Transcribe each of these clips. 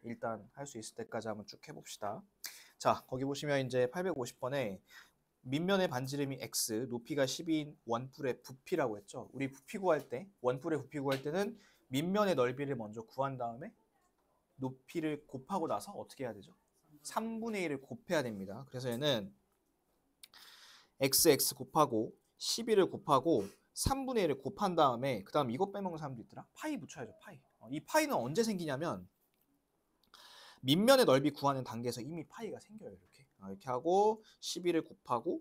일단 할 수 있을 때까지 한번 쭉 해봅시다. 자, 거기 보시면 이제 850번에 밑면의 반지름이 x, 높이가 10인 원뿔의 부피라고 했죠. 우리 부피 구할 때, 원뿔의 부피 구할 때는 밑면의 넓이를 먼저 구한 다음에 높이를 곱하고 나서 어떻게 해야 되죠? 3분의 1을 곱해야 됩니다. 그래서 얘는 x 곱하고 11을 곱하고 3분의 1을 곱한 다음에 그 다음 이거 빼먹는 사람도 있더라. 파이 붙여야죠. 파이. 이 파이는 언제 생기냐면 밑면의 넓이 구하는 단계에서 이미 파이가 생겨요. 이렇게 하고 11을 곱하고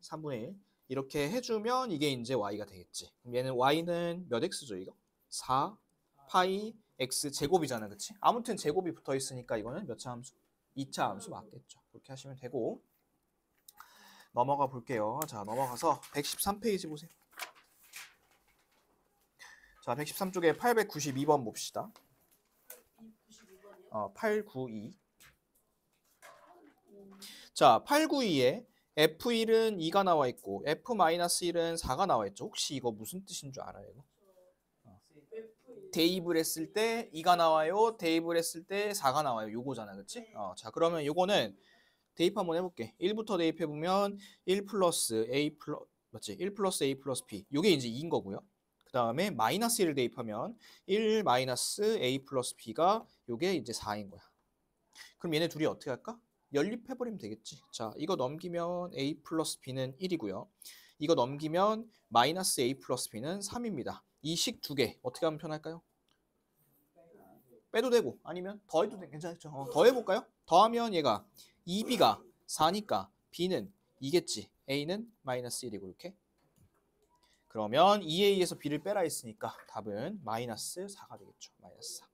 3분의 1 이렇게 해주면 이게 이제 y가 되겠지. 그럼 얘는 y는 몇 x죠 이거? 4 파이 x 제곱이잖아, 그치? 아무튼 제곱이 붙어 있으니까 이거는 몇 차 함수? 2차 함수 맞겠죠. 그렇게 하시면 되고 넘어가 볼게요. 자, 넘어가서 113페이지 보세요. 자, 113쪽에 892번 봅시다. 892. 자, 892에 F1은 2가 나와 있고 F-1은 4가 나와 있죠. 혹시 이거 무슨 뜻인 줄 알아요? 이거? 대입을 했을 때 2가 나와요. 대입을 했을 때 4가 나와요. 요거잖아, 그치? 자, 그러면 요거는 대입 한번 해볼게. 1부터 대입해보면 1 플러스 A 플러스, 맞지? 1 플러스 A 플러스 B. 요게 이제 2인 거고요. 그 다음에 마이너스 1을 대입하면 1 마이너스 A 플러스 B가 요게 이제 4인 거야. 그럼 얘네 둘이 어떻게 할까? 연립해버리면 되겠지. 자, 이거 넘기면 A 플러스 B는 1이고요. 이거 넘기면 마이너스 A 플러스 B는 3입니다. 이 식 두 개 어떻게 하면 편할까요? 빼도 되고 아니면 더해도 괜찮죠. 더해볼까요? 더하면 얘가 2B가 4니까 B는 2겠지. A는 마이너스 1이고 이렇게. 그러면 2A에서 B를 빼라 했으니까 답은 마이너스 4가 되겠죠. 마이너스 4.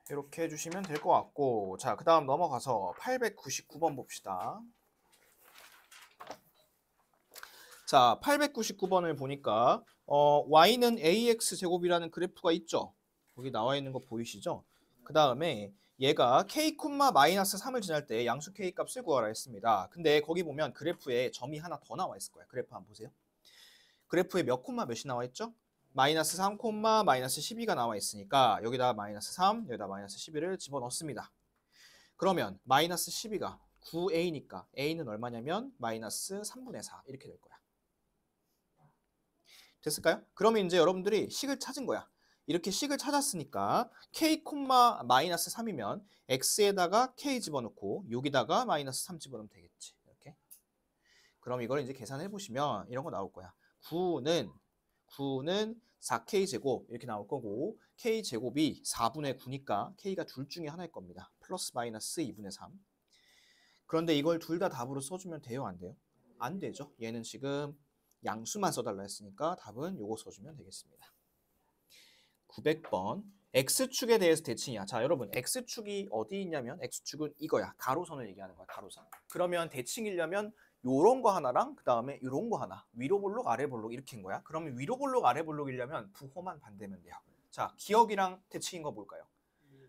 이렇게 해주시면 될 것 같고, 자, 그 다음 넘어가서 899번 봅시다. 자, 899번을 보니까 y는 ax 제곱이라는 그래프가 있죠. 거기 나와 있는 거 보이시죠? 그 다음에 얘가 k, 마이너스 3을 지날 때 양수 k 값을 구하라 했습니다. 근데 거기 보면 그래프에 점이 하나 더 나와 있을 거예요. 그래프 한번 보세요. 그래프에 몇 콤마 몇이 나와 있죠? 마이너스 3, 마이너스 12가 나와 있으니까 여기다 마이너스 3, 여기다 마이너스 12를 집어넣습니다. 그러면 마이너스 12가 9a니까 a는 얼마냐면 마이너스 3분의 4 이렇게 될 거야. 됐을까요? 그러면 이제 여러분들이 식을 찾은 거야. 이렇게 식을 찾았으니까 k, 마이너스 3이면 x에다가 k 집어넣고 여기다가 마이너스 3 집어넣으면 되겠지. 이렇게. 그럼 이걸 이제 계산해 보시면 이런 거 나올 거야. 9는 4k 제곱 이렇게 나올 거고 k 제곱이 4분의 9니까 k가 둘 중에 하나일 겁니다. 플러스 마이너스 2분의 3. 그런데 이걸 둘 다 답으로 써주면 돼요? 안 돼요? 안 되죠. 얘는 지금 양수만 써달라 했으니까 답은 요거 써주면 되겠습니다. 900번 X축에 대해서 대칭이야. 자, 여러분 X축이 어디 있냐면 X축은 이거야. 가로선을 얘기하는 거야. 가로선. 그러면 대칭이려면 요런 거 하나랑 그 다음에 요런 거 하나. 위로 볼록 아래 볼록 이렇게인 거야. 그러면 위로 볼록 아래 볼록이려면 부호만 반대면 돼요. 자, 기억이랑 대칭인 거 볼까요?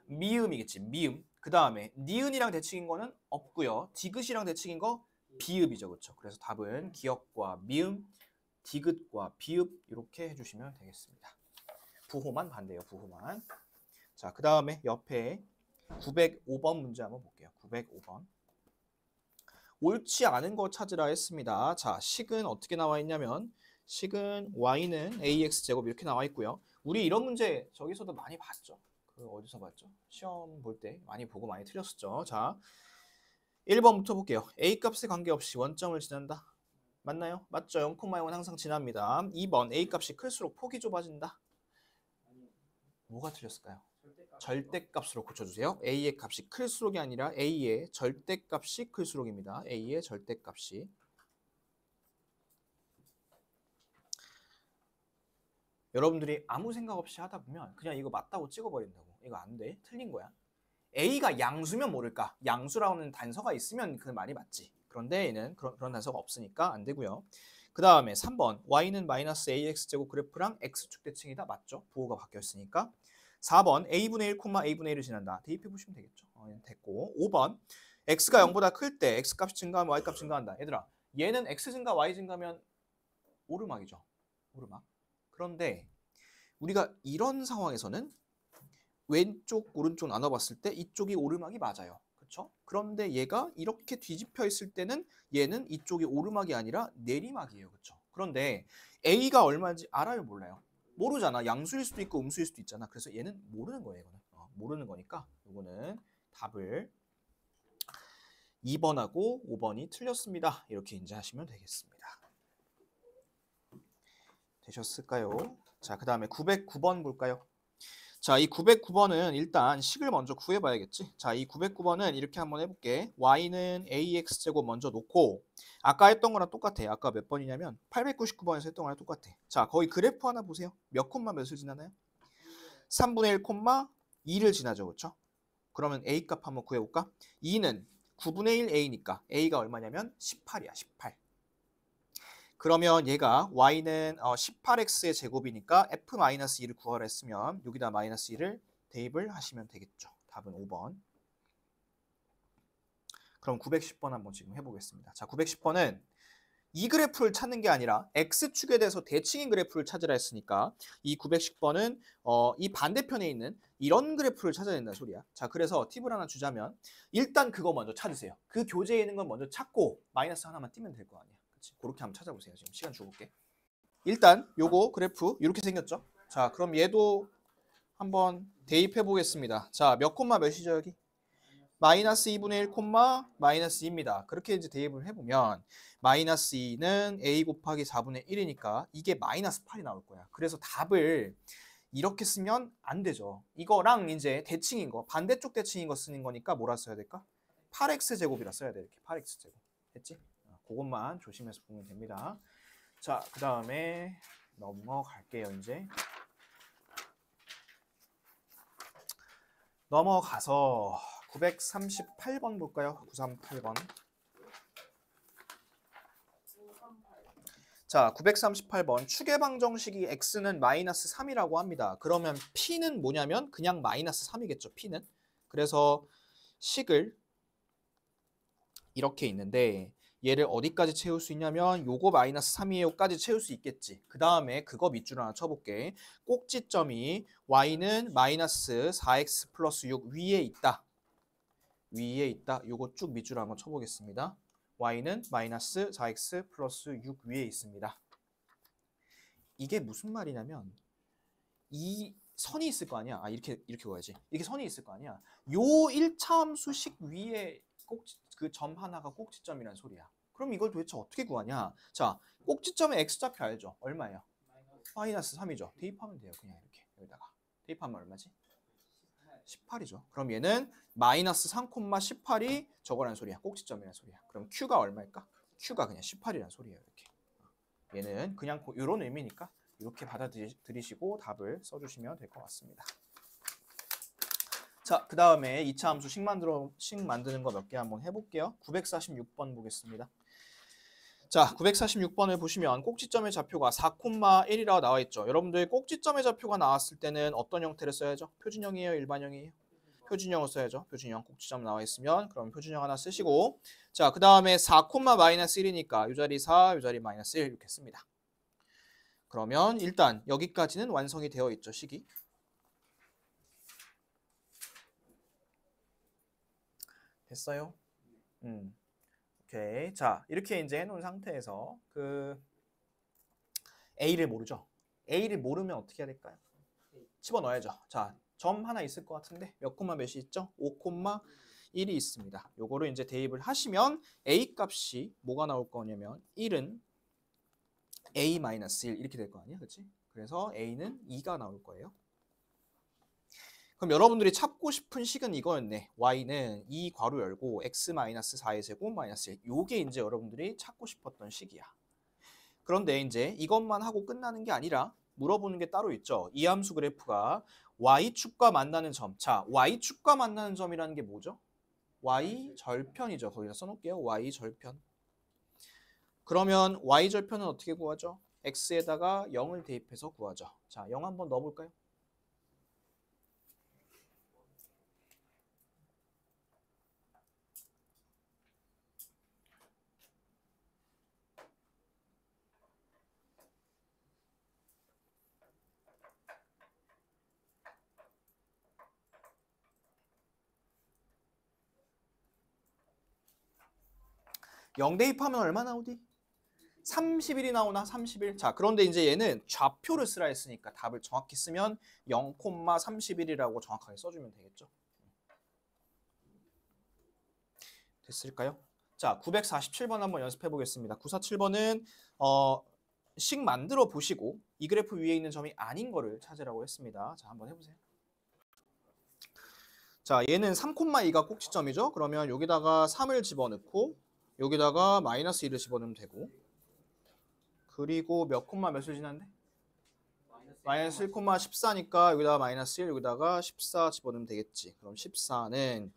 미음이겠지. 미음. 그 다음에 니은이랑 대칭인 거는 없고요. 디귿이랑 대칭인 거 비읍이죠. 그렇죠? 그래서 답은 기억과 미음, 디귿과 비읍 이렇게 해주시면 되겠습니다. 부호만 반대요. 부호만. 자, 그 다음에 옆에 905번 문제 한번 볼게요. 905번. 옳지 않은 거 찾으라 했습니다. 자, 식은 어떻게 나와 있냐면 식은 y는 ax 제곱 이렇게 나와 있고요. 우리 이런 문제 저기서도 많이 봤죠. 그 어디서 봤죠? 시험 볼 때 많이 보고 많이 틀렸었죠. 자, 1번부터 볼게요. a 값에 관계없이 원점을 지난다. 맞나요? 맞죠. 0,0은 항상 지납니다. 2번 a 값이 클수록 폭이 좁아진다. 뭐가 틀렸을까요? 절대값으로 고쳐주세요. a의 값이 클수록이 아니라 a의 절대값이 클수록입니다. a의 절대값이. 여러분들이 아무 생각 없이 하다 보면 그냥 이거 맞다고 찍어버린다고. 이거 안 돼. 틀린 거야. a가 양수면 모를까? 양수라는 단서가 있으면 그 말이 맞지. 그런데 얘는 그런 단서가 없으니까 안 되고요. 그 다음에 3번 y는 마이너스 ax제곱 그래프랑 x축 대칭이다. 맞죠? 부호가 바뀌었으니까. 4번 a분의 1, a분의 1을 지난다. 대입해보시면 되겠죠. 됐고 5번 x가 0보다 클 때 x값이 증가하면 y값 증가한다. 얘들아 얘는 x 증가 y 증가하면 오르막이죠. 오르막. 그런데 우리가 이런 상황에서는 왼쪽 오른쪽 나눠봤을 때 이쪽이 오르막이 맞아요. 그렇죠? 그런데 얘가 이렇게 뒤집혀 있을 때는 얘는 이쪽이 오르막이 아니라 내리막이에요. 그렇죠? 그런데 A가 얼마인지 알아요, 몰라요? 모르잖아. 양수일 수도 있고 음수일 수도 있잖아. 그래서 얘는 모르는 거예요. 이거는. 모르는 거니까 이거는 답을 2번하고 5번이 틀렸습니다. 이렇게 인지하시면 되겠습니다. 되셨을까요? 자, 그 다음에 909번 볼까요? 자, 이 909번은 일단 식을 먼저 구해봐야겠지. 자, 이 909번은 이렇게 한번 해볼게. y는 ax제곱 먼저 놓고 아까 했던 거랑 똑같아. 아까 몇 번이냐면 899번에서 했던 거랑 똑같아. 자, 거기 그래프 하나 보세요. 몇 콤마 몇을 지나나요? 3분의 1 콤마 2를 지나죠. 그렇죠? 그러면 a 값 한번 구해볼까? 2는 9분의 1 a니까 a가 얼마냐면 18이야. 18. 그러면 얘가 y는 18x의 제곱이니까 f-2를 구하라 했으면 여기다 마이너스 2를 대입을 하시면 되겠죠. 답은 5번. 그럼 910번 한번 지금 해보겠습니다. 자, 910번은 이 그래프를 찾는 게 아니라 x축에 대해서 대칭인 그래프를 찾으라 했으니까 이 910번은 이 반대편에 있는 이런 그래프를 찾아야 된다는 소리야. 자, 그래서 팁을 하나 주자면 일단 그거 먼저 찾으세요. 그 교재에 있는 건 먼저 찾고 마이너스 하나만 띄면 될 거 아니야. 그치? 그렇게 한번 찾아보세요. 지금 시간 줘볼게. 일단 요거 그래프 이렇게 생겼죠. 자, 그럼 얘도 한번 대입해 보겠습니다. 자, 몇 콤마 몇이죠 여기? 마이너스 2분의 1 콤마 마이너스 2입니다. 그렇게 이제 대입을 해보면 마이너스 2는 a 곱하기 4분의 1이니까 이게 마이너스 8이 나올 거야. 그래서 답을 이렇게 쓰면 안 되죠. 이거랑 이제 대칭인 거, 반대쪽 대칭인 거 쓰는 거니까 뭐라 써야 될까? 8x 제곱이라 써야 돼. 이렇게 8x 제곱. 됐지? 그것만 조심해서 보면 됩니다. 자, 그 다음에 넘어갈게요. 이제 넘어가서 938번 볼까요? 938번. 자, 938번 축의 방정식이 x는 마이너스 3이라고 합니다. 그러면 p는 뭐냐면 그냥 마이너스 3이겠죠. p는. 그래서 식을 이렇게 있는데 얘를 어디까지 채울 수 있냐면 요거 마이너스 3이에요까지 채울 수 있겠지. 그 다음에 그거 밑줄 하나 쳐볼게. 꼭지점이 y는 마이너스 4x 플러스 6 위에 있다. 위에 있다. 요거 쭉 밑줄 한번 쳐보겠습니다. y는 마이너스 4x 플러스 6 위에 있습니다. 이게 무슨 말이냐면 이 선이 있을 거 아니야. 이렇게 구해야지. 이렇게 선이 있을 거 아니야. 요 1차 함수식 위에 그 점 하나가 꼭지점이란 소리야. 그럼 이걸 도대체 어떻게 구하냐? 자, 꼭지점의 x좌표 알죠? 얼마예요? 마이너스 3이죠. 대입하면 돼요. 그냥 이렇게 여기다가. 대입하면 얼마지? 18이죠. 그럼 얘는 마이너스 3,18이 저거란 소리야. 꼭지점이란 소리야. 그럼 q가 얼마일까? q가 그냥 18이란 소리예요. 이렇게. 얘는 그냥 이런 의미니까 이렇게 받아들이시고 답을 써주시면 될 것 같습니다. 자, 그 다음에 2차 함수 식 만드는 거 몇 개 한번 해볼게요. 946번 보겠습니다. 자, 946번을 보시면 꼭지점의 좌표가 4,1이라고 나와 있죠. 여러분들 꼭지점의 좌표가 나왔을 때는 어떤 형태를 써야죠? 표준형이에요? 일반형이에요? 표준형을 써야죠. 표준형 꼭지점 나와 있으면 그럼 표준형 하나 쓰시고 자, 그 다음에 4, 마이너스 1이니까 이 자리 4, 이 자리 마이너스 1 이렇게 씁니다. 그러면 일단 여기까지는 완성이 되어 있죠. 식이. 됐어요? 오케이. 자, 이렇게 이제 해놓은 상태에서 그 A를 모르죠. A를 모르면 어떻게 해야 될까요? 집어넣어야죠. 자, 점 하나 있을 것 같은데 몇 콤마 몇이 있죠? 5,1이 있습니다. 요거를 이제 대입을 하시면 A 값이 뭐가 나올 거냐면 1은 A-1 이렇게 될 거 아니야? 그렇지? 그래서 A는 2가 나올 거예요. 그럼 여러분들이 찾고 싶은 식은 이거였네. y는 2 괄호 열고 x-4의 제곱 마이너스 1. 요게 이제 여러분들이 찾고 싶었던 식이야. 그런데 이제 이것만 하고 끝나는 게 아니라 물어보는 게 따로 있죠. 이 함수 그래프가 y축과 만나는 점. 자, y축과 만나는 점이라는 게 뭐죠? y절편이죠. 거기다 써놓을게요. y절편. 그러면 y절편은 어떻게 구하죠? x에다가 0을 대입해서 구하죠. 자, 0 한번 넣어볼까요? 0 대입하면 얼마 나오디? 31이 나오나? 31. 자, 그런데 이제 얘는 좌표를 쓰라 했으니까 답을 정확히 쓰면 0,31이라고 정확하게 써주면 되겠죠. 됐을까요? 자, 947번 한번 연습해 보겠습니다. 947번은 식 만들어 보시고 이 그래프 위에 있는 점이 아닌 거를 찾으라고 했습니다. 자, 한번 해보세요. 자, 얘는 3,2가 꼭지점이죠. 그러면 여기다가 3을 집어넣고 여기다가 마이너스 1을 집어넣으면 되고, 그리고 몇 콤마 몇을 지났는데? 마이너스 1,14니까 여기다가 마이너스 1, 여기다가 14 집어넣으면 되겠지. 그럼 14는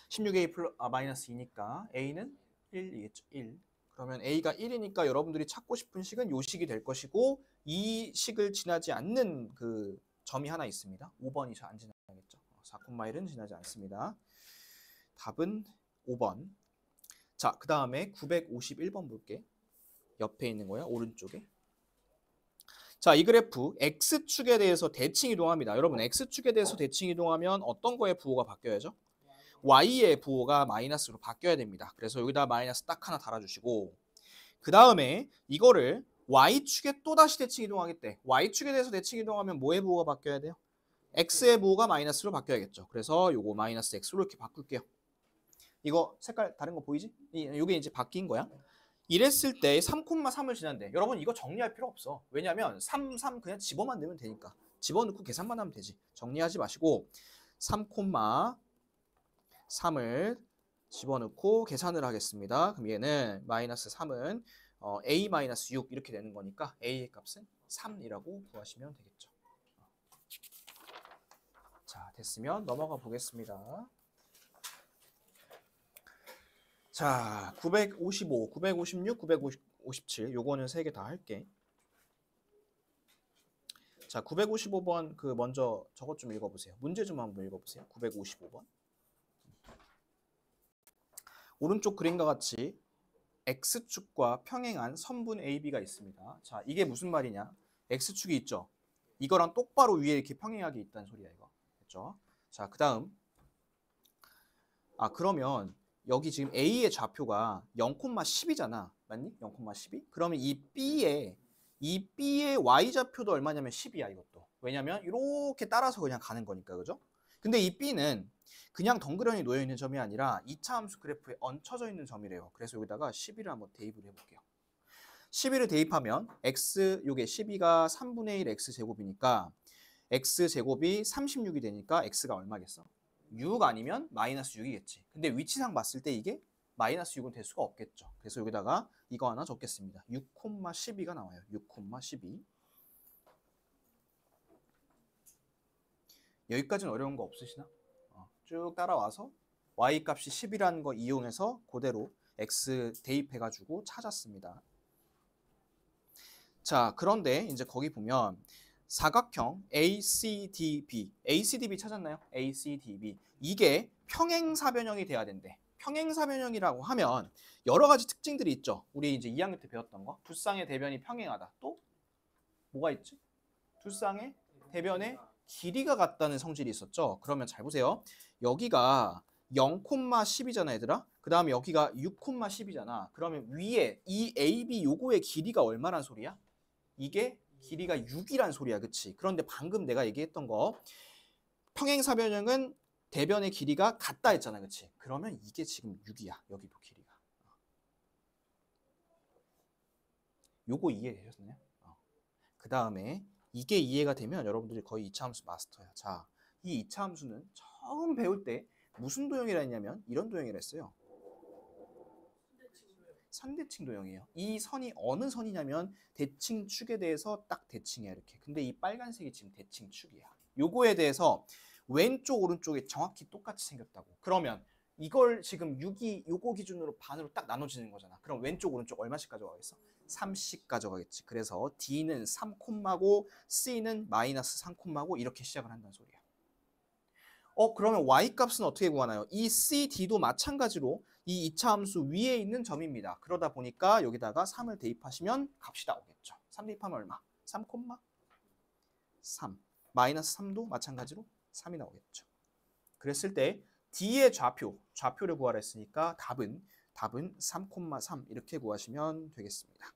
16a 마이너스 2니까 a는 1이겠죠. 1. 그러면 a가 1이니까 여러분들이 찾고 싶은 식은 요 식이 될 것이고, 이 식을 지나지 않는 그 점이 하나 있습니다. 5번이 안 지나겠죠. 4,1은 지나지 않습니다. 답은 5번. 자, 그 다음에 951번 볼게. 옆에 있는 거야, 오른쪽에. 자, 이 그래프 X축에 대해서 대칭 이동합니다. 여러분, X축에 대해서 대칭 이동하면 어떤 거에 부호가 바뀌어야죠? Y의 부호가 마이너스로 바뀌어야 됩니다. 그래서 여기다 마이너스 딱 하나 달아주시고, 그 다음에 이거를 Y축에 또다시 대칭 이동하겠대. Y축에 대해서 대칭 이동하면 뭐의 부호가 바뀌어야 돼요? X의 부호가 마이너스로 바뀌어야겠죠. 그래서 요거 마이너스 X로 이렇게 바꿀게요. 이거 색깔 다른 거 보이지? 이게 이제 바뀐 거야. 이랬을 때 3,3을 지난대. 여러분 이거 정리할 필요 없어. 왜냐면 3 그냥 집어만 넣으면 되니까. 집어넣고 계산만 하면 되지. 정리하지 마시고 3,3을 집어넣고 계산을 하겠습니다. 그럼 얘는 마이너스 3은 a 마이너스 6 이렇게 되는 거니까 a의 값은 3이라고 구하시면 되겠죠. 자, 됐으면 넘어가 보겠습니다. 자, 955, 956, 957 요거는 3개 다 할게. 자, 955번 그 먼저 저것 좀 읽어보세요. 문제 좀 한번 읽어보세요. 955번. 오른쪽 그림과 같이 X축과 평행한 선분 AB가 있습니다. 자, 이게 무슨 말이냐? X축이 있죠? 이거랑 똑바로 위에 이렇게 평행하게 있다는 소리야, 이거. 됐죠? 자, 그 다음. 그러면 여기 지금 A의 좌표가 0,10이잖아. 맞니? 0,12? 그러면 이 B의 Y좌표도 얼마냐면 10이야, 이것도. 왜냐면 이렇게 따라서 그냥 가는 거니까, 그죠? 근데 이 B는 그냥 덩그러니 놓여있는 점이 아니라 2차 함수 그래프에 얹혀져 있는 점이래요. 그래서 여기다가 11을 한번 대입을 해볼게요. 11을 대입하면 X, 요게 12가 3분의 1 X제곱이니까 X제곱이 36이 되니까 X가 얼마겠어? 6 아니면 마이너스 6이겠지. 근데 위치상 봤을 때 이게 마이너스 6은 될 수가 없겠죠. 그래서 여기다가 이거 하나 적겠습니다. 6,12가 나와요. 6,12. 여기까지는 어려운 거 없으시나? 쭉 따라와서 y 값이 10이라는 거 이용해서 그대로 x 대입해가지고 찾았습니다. 자, 그런데 이제 거기 보면 사각형 ACDB, ACDB 찾았나요? ACDB. 이게 평행사변형이 돼야 된대. 평행사변형이라고 하면 여러 가지 특징들이 있죠. 우리 이제 2학년 때 배웠던 거. 두 쌍의 대변이 평행하다. 또 뭐가 있지? 두 쌍의 대변의 길이가 같다는 성질이 있었죠. 그러면 잘 보세요. 여기가 0,10이잖아, 얘들아. 그 다음에 여기가 6,10이잖아. 그러면 위에 이 AB 요거의 길이가 얼마란 소리야? 이게 길이가 6이란 소리야, 그치? 그런데 방금 내가 얘기했던 거 평행사변형은 대변의 길이가 같다 했잖아, 그치? 그러면 이게 지금 6이야, 여기도 길이가. 요거 이해되셨나요? 그 다음에 이게 이해가 되면 여러분들이 거의 2차 함수 마스터야. 자, 이 2차 함수는 처음 배울 때 무슨 도형이라 했냐면 이런 도형이라 했어요. 선대칭 도형이에요. 이 선이 어느 선이냐면 대칭축에 대해서 딱 대칭이야, 이렇게. 근데 이 빨간색이 지금 대칭축이야. 요거에 대해서 왼쪽 오른쪽이 정확히 똑같이 생겼다고. 그러면 이걸 지금 6이 요거 기준으로 반으로 딱 나눠지는 거잖아. 그럼 왼쪽 오른쪽 얼마씩 가져가겠어? 3씩 가져가겠지. 그래서 D는 3, C는 마이너스 3, 이렇게 시작을 한다는 소리야. 그러면 Y값은 어떻게 구하나요? 이 C, D도 마찬가지로 이 2차 함수 위에 있는 점입니다. 그러다 보니까 여기다가 3을 대입하시면 값이 나오겠죠. 3 대입하면 얼마? 3, 3. 마이너스 3도 마찬가지로 3이 나오겠죠. 그랬을 때 D의 좌표를 구하라 했으니까 답은 답은 3,3 이렇게 구하시면 되겠습니다.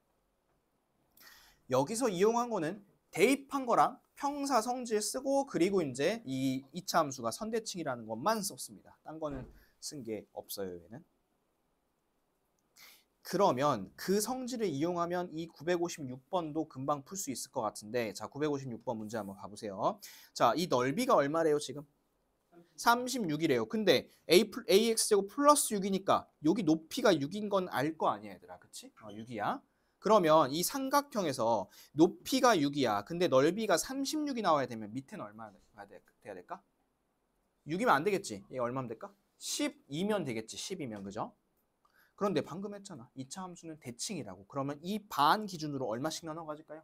여기서 이용한 거는 대입한 거랑 평사 성질 쓰고 그리고 이제 이 2차 함수가 선대칭이라는 것만 썼습니다. 딴 거는 쓴 게 없어요, 얘는. 그러면 그 성질을 이용하면 이 956번도 금방 풀 수 있을 것 같은데, 자, 956번 문제 한번 봐보세요. 자, 이 넓이가 얼마래요, 지금? 36이래요. 근데 AX제곱 플러스 6이니까 여기 높이가 6인 건 알 거 아니야, 얘들아. 그치? 6이야. 그러면 이 삼각형에서 높이가 6이야. 근데 넓이가 36이 나와야 되면 밑에는 얼마나 돼야 될까? 6이면 안 되겠지. 얘 얼마면 될까? 12면 되겠지. 12면, 그죠? 그런데 방금 했잖아. 2차 함수는 대칭이라고. 그러면 이 반 기준으로 얼마씩 나눠 가질까요?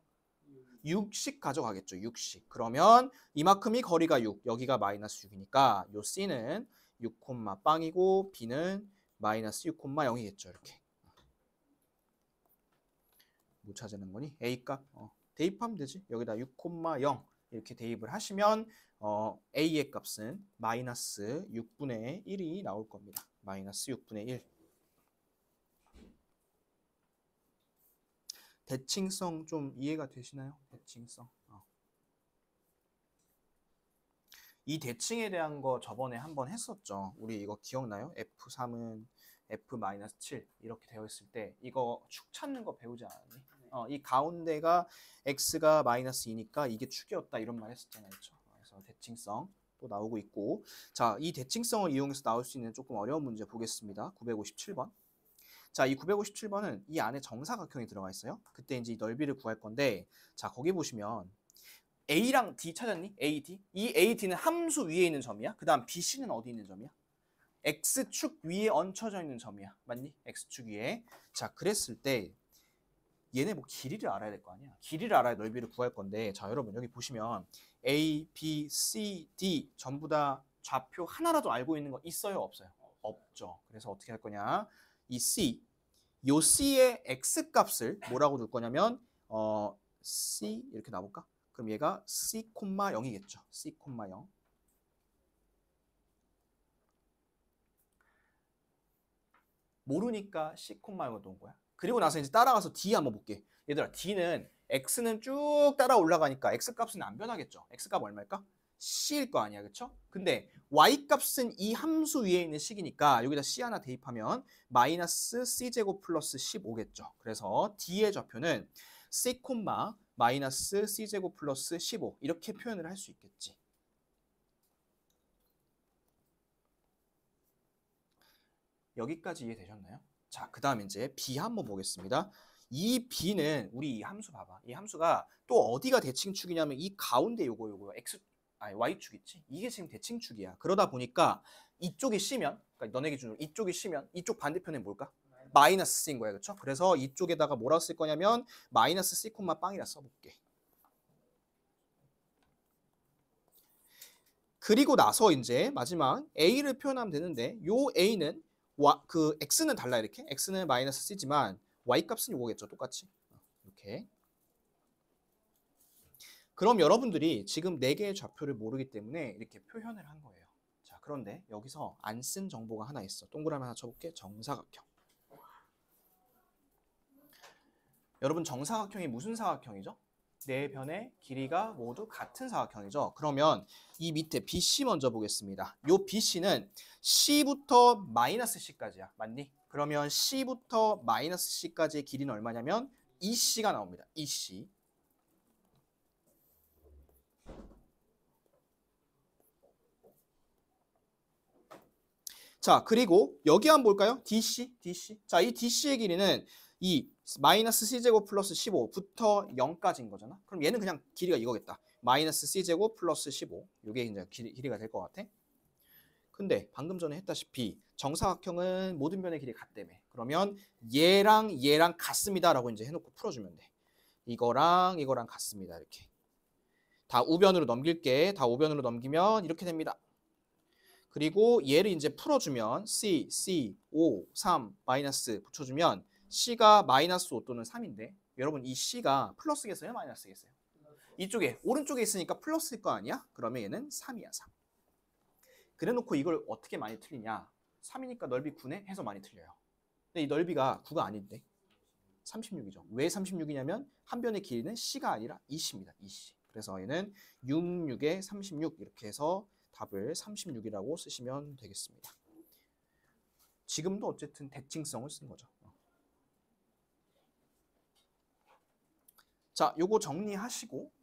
6씩 가져가겠죠. 6씩. 그러면 이만큼이 거리가 6, 여기가 마이너스 6이니까 요 C는 6, 빵이고 B는 마이너스 6, 0이겠죠. 이렇게. 뭐 찾아낸 거니? A값. 대입하면 되지. 여기다 6, 0 이렇게 대입을 하시면 A의 값은 마이너스 6분의 1이 나올 겁니다. 마이너스 6분의 1. 대칭성 좀 이해가 되시나요? 대칭성. 이 대칭에 대한 거 저번에 한번 했었죠. 우리 이거 기억나요? F3은 F-7 이렇게 되어 있을 때 이거 축 찾는 거 배우지 않았니? 이 가운데가 X가 마이너스 2니까 이게 축이었다 이런 말 했었잖아요. 그렇죠? 그래서 대칭성 또 나오고 있고, 자, 이 대칭성을 이용해서 나올 수 있는 조금 어려운 문제 보겠습니다. 957번. 자, 이 957번은 이 안에 정사각형이 들어가 있어요. 그때 이제 이 넓이를 구할 건데, 자, 거기 보시면 A랑 D 찾았니? A, D. 이 A, D는 함수 위에 있는 점이야. 그 다음 B, C는 어디 있는 점이야? X축 위에 얹혀져 있는 점이야. 맞니? X축 위에. 자, 그랬을 때 얘네 뭐 길이를 알아야 될 거 아니야. 길이를 알아야 넓이를 구할 건데, 자, 여러분 여기 보시면 A, B, C, D 전부 다 좌표 하나라도 알고 있는 거 있어요? 없어요? 없죠. 그래서 어떻게 할 거냐? 이 C, 요 C의 X값을 뭐라고 둘 거냐면 C 이렇게 나볼까? 그럼 얘가 C, 0이겠죠. C, 0. 모르니까 C, 0을 놓은 거야. 그리고 나서 이제 따라가서 D 한번 볼게. 얘들아, D는 X는 쭉 따라 올라가니까 X값은 안 변하겠죠. X값 얼마일까? C일 거 아니야, 그쵸? 근데 Y값은 이 함수 위에 있는 식이니까 여기다 C 하나 대입하면 마이너스 C제곱 플러스 15겠죠. 그래서 D의 좌표는 C, 마이너스 C제곱 플러스 15 이렇게 표현을 할 수 있겠지. 여기까지 이해되셨나요? 자, 그 다음 이제 B 한번 보겠습니다. 이 B는 우리 이 함수 봐봐. 이 함수가 또 어디가 대칭축이냐면 이 가운데 요거 Y축 있지? 이게 지금 대칭축이야. 그러다 보니까 이쪽이 C면, 그러니까 너네 기준으로 이쪽이 C면 이쪽 반대편에 뭘까? 마이너스 C인 거야. 그렇죠? 그래서 이쪽에다가 뭐라고 쓸 거냐면 마이너스 C, 빵이라 써볼게. 그리고 나서 이제 마지막 A를 표현하면 되는데, 요 A는 그 X는 달라 이렇게. X는 마이너스 C지만 Y값은 요거겠죠. 똑같이. 이렇게. 그럼 여러분들이 지금 4개의 좌표를 모르기 때문에 이렇게 표현을 한 거예요. 자, 그런데 여기서 안 쓴 정보가 하나 있어. 동그라미 하나 쳐볼게. 정사각형. 여러분, 정사각형이 무슨 사각형이죠? 네 변의 길이가 모두 같은 사각형이죠. 그러면 이 밑에 BC 먼저 보겠습니다. 요 BC는 C부터 마이너스 C까지야. 맞니? 그러면 C부터 마이너스 C까지의 길이는 얼마냐면 EC가 나옵니다. EC. 자, 그리고 여기 한번 볼까요? DC. 자, 이 DC의 길이는 이 마이너스 C제곱 플러스 15부터 0까지인 거잖아. 그럼 얘는 그냥 길이가 이거겠다. 마이너스 C제곱 플러스 15. 이게 이제 길이가 될 것 같아. 근데 방금 전에 했다시피 정사각형은 모든 변의 길이 같다며. 그러면 얘랑 같습니다 라고 이제 해놓고 풀어주면 돼. 이거랑 같습니다. 이렇게. 다 우변으로 넘길게. 다 우변으로 넘기면 이렇게 됩니다. 그리고 얘를 이제 풀어주면 C, 5, 3, 마이너스 붙여주면 C가 마이너스 5 또는 3인데, 여러분 이 C가 플러스겠어요? 마이너스겠어요? 이쪽에 오른쪽에 있으니까 플러스일 거 아니야? 그러면 얘는 3이야. 3. 그래놓고 이걸 어떻게 많이 틀리냐? 3이니까 넓이 9네? 해서 많이 틀려요. 근데 이 넓이가 9가 아닌데 36이죠. 왜 36이냐면 한 변의 길이는 C가 아니라 2C입니다. 2C. 그래서 얘는 66에 36 이렇게 해서 답을 36이라고 쓰시면 되겠습니다. 지금도 어쨌든 대칭성을 쓴 거죠. 자, 요거 정리하시고